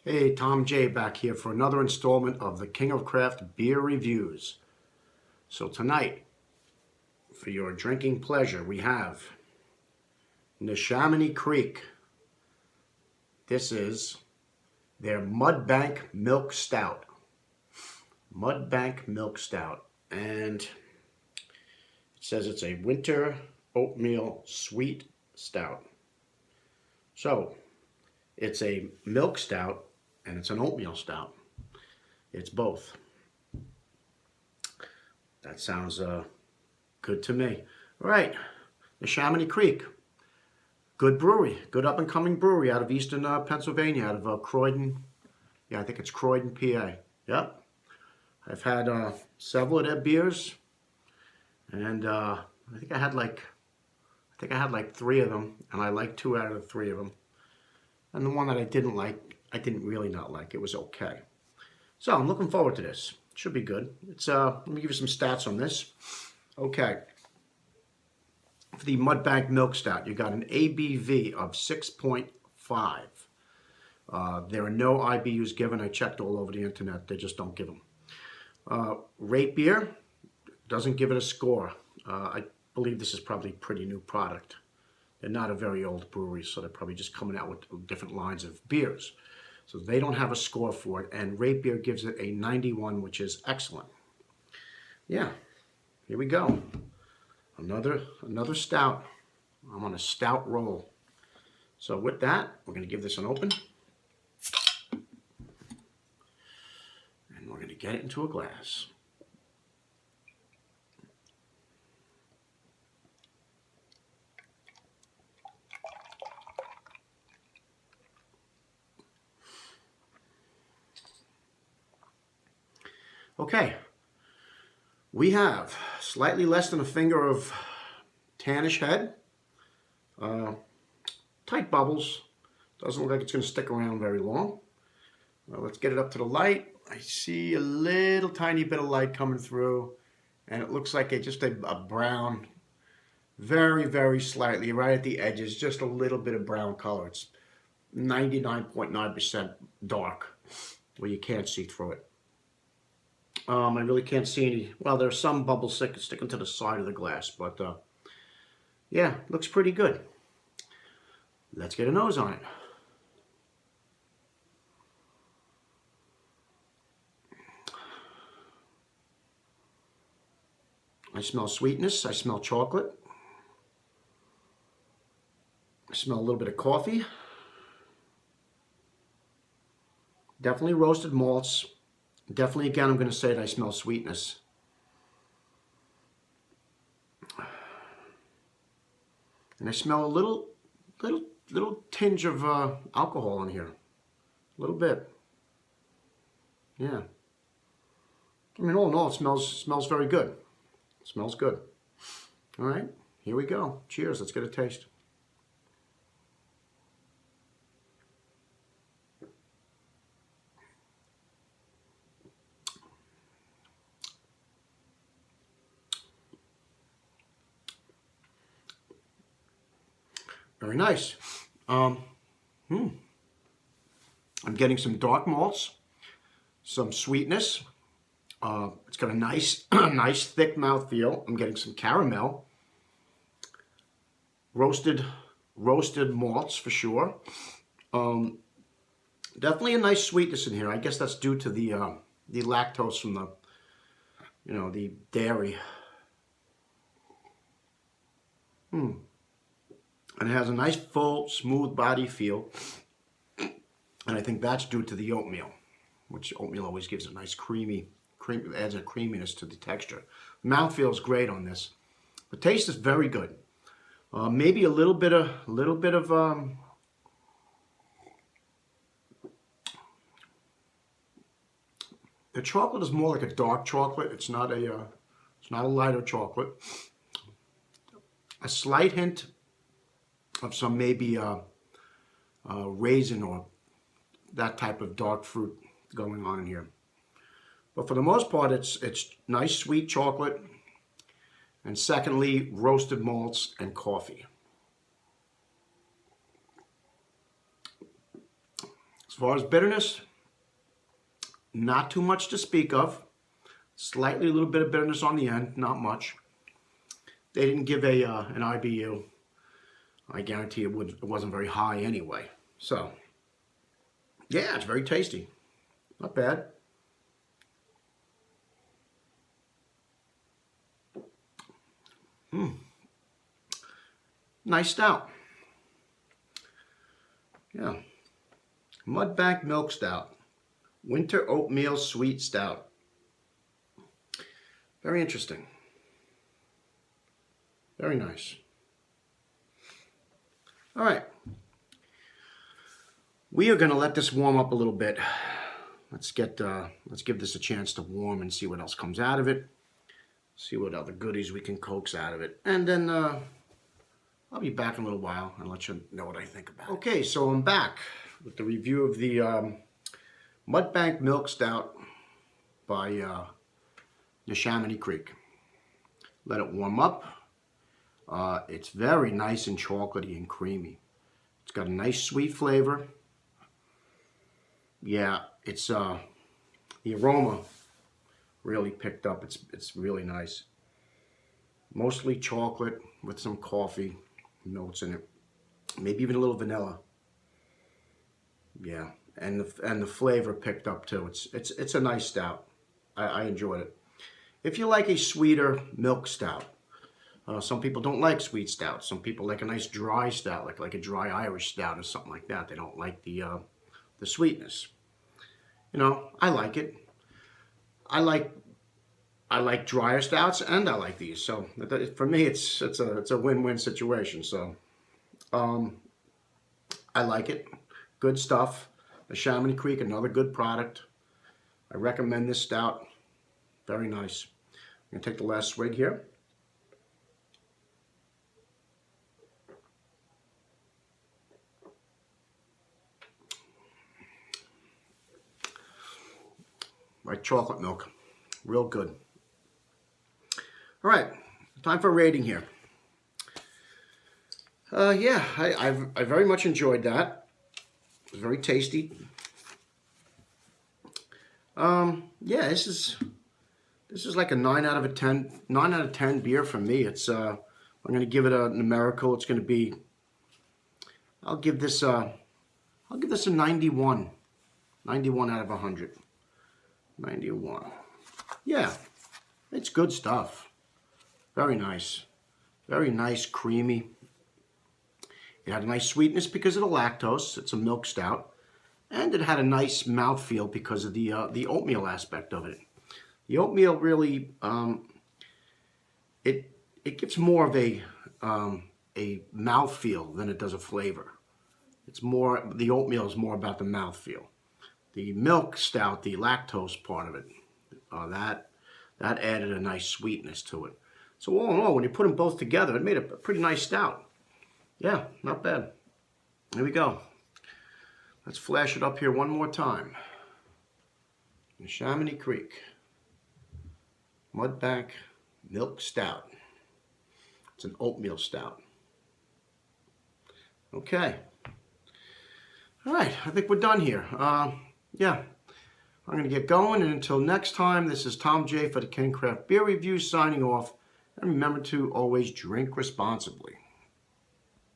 Hey, Tom J back here for another installment of the King of Craft Beer Reviews. So tonight, for your drinking pleasure, we have Neshaminy Creek. This is their Mudbank Milk Stout. Mudbank Milk Stout. And it says it's a winter oatmeal sweet stout. So, it's a milk stout and it's an oatmeal stout. It's both. That sounds good to me. All right, Neshaminy Creek. Good brewery, good up and coming brewery out of eastern Pennsylvania, out of Croydon. Yeah, I think it's Croydon, PA. Yep. I've had several of their beers, and I think I had like three of them, and I liked two out of the three of them. And the one that I didn't like, I didn't really not like. It was okay. So I'm looking forward to this. It should be good. It's let me give you some stats on this. Okay. For the Mudbank Milk Stout, you got an ABV of 6.5. There are no IBUs given. I checked all over the internet. They just don't give them. Rate Beer doesn't give it a score. I believe this is probably a pretty new product. They're not a very old brewery, so they're probably just coming out with different lines of beers. So they don't have a score for it, and Rate Beer gives it a 91, which is excellent. Yeah, here we go. Another stout. I'm on a stout roll. So with that, we're going to give this an open. And we're going to get it into a glass. Okay, we have slightly less than a finger of tannish head, tight bubbles, doesn't look like it's going to stick around very long. Let's get it up to the light. I see a little tiny bit of light coming through, and it looks like just a brown, very, very slightly, right at the edges, just a little bit of brown color. It's 99.9% dark, where you can't see through it. I really can't see any. Well, there's some bubbles sticking to the side of the glass, but yeah, looks pretty good. Let's get a nose on it. I smell sweetness. I smell chocolate. I smell a little bit of coffee. Definitely roasted malts. Definitely, again, I'm going to say that I smell sweetness. And I smell a little tinge of alcohol in here. A little bit. Yeah. I mean, all in all, it smells very good. It smells good. All right, here we go. Cheers. Let's get a taste. Very nice. I'm getting some dark malts, some sweetness. It's got a nice, nice thick mouthfeel. I'm getting some caramel, roasted malts for sure. Definitely a nice sweetness in here. I guess that's due to the lactose from the dairy. And it has a nice, full, smooth body feel. And I think that's due to the oatmeal, which oatmeal always gives a nice adds a creaminess to the texture. Mouthfeel is great on this. The taste is very good. Maybe a little bit of the chocolate is more like a dark chocolate. It's not a lighter chocolate. A slight hint of some maybe raisin or that type of dark fruit going on in here. But for the most part, it's nice sweet chocolate, and secondly, roasted malts and coffee. As far as bitterness, not too much to speak of. Slightly a little bit of bitterness on the end, not much. They didn't give an IBU. I guarantee it wasn't very high anyway. So, yeah, it's very tasty. Not bad. Nice stout. Yeah. Mudbank Milk Stout. Winter Oatmeal Sweet Stout. Very interesting. Very nice. All right. We are going to let this warm up a little bit. Let's give this a chance to warm and see what else comes out of it. See what other goodies we can coax out of it. And then I'll be back in a little while and let you know what I think about it. Okay, so I'm back with the review of the Mudbank Milk Stout by Neshaminy Creek. Let it warm up. It's very nice and chocolatey and creamy. It's got a nice sweet flavor. Yeah, it's the aroma really picked up. It's really nice. Mostly chocolate with some coffee notes in it. Maybe even a little vanilla. Yeah, and the flavor picked up too. It's a nice stout. I enjoyed it. If you like a sweeter milk stout, some people don't like sweet stouts. Some people like a nice dry stout, like a dry Irish stout or something like that. They don't like the sweetness. You know, I like it. I like drier stouts, and I like these. So for me, it's a win-win situation. So I like it. Good stuff. Neshaminy Creek, another good product. I recommend this stout. Very nice. I'm gonna take the last swig here. Like chocolate milk. Real good. All right, time for a rating here. Yeah, I very much enjoyed that. It was very tasty. Yeah, this is like a 9 out of 10 beer for me. It's I'm gonna give it a numerical. It's gonna be. I'll give this a 91. 91 out of 100. 91. Yeah, it's good stuff. Very nice. Very nice, creamy. It had a nice sweetness because of the lactose. It's a milk stout. And it had a nice mouthfeel because of the oatmeal aspect of it. The oatmeal really, it gives more of a mouthfeel than it does a flavor. The oatmeal is more about the mouthfeel. The milk stout, the lactose part of it, that added a nice sweetness to it. So all in all, when you put them both together, it made a pretty nice stout. Yeah, not bad. Here we go. Let's flash it up here one more time. Neshaminy Creek Mudbank Milk Stout. It's an oatmeal stout. Okay. All right, I think we're done here. Yeah, I'm going to get going, and until next time, this is Tom J for the King Craft Beer Review signing off, and remember to always drink responsibly.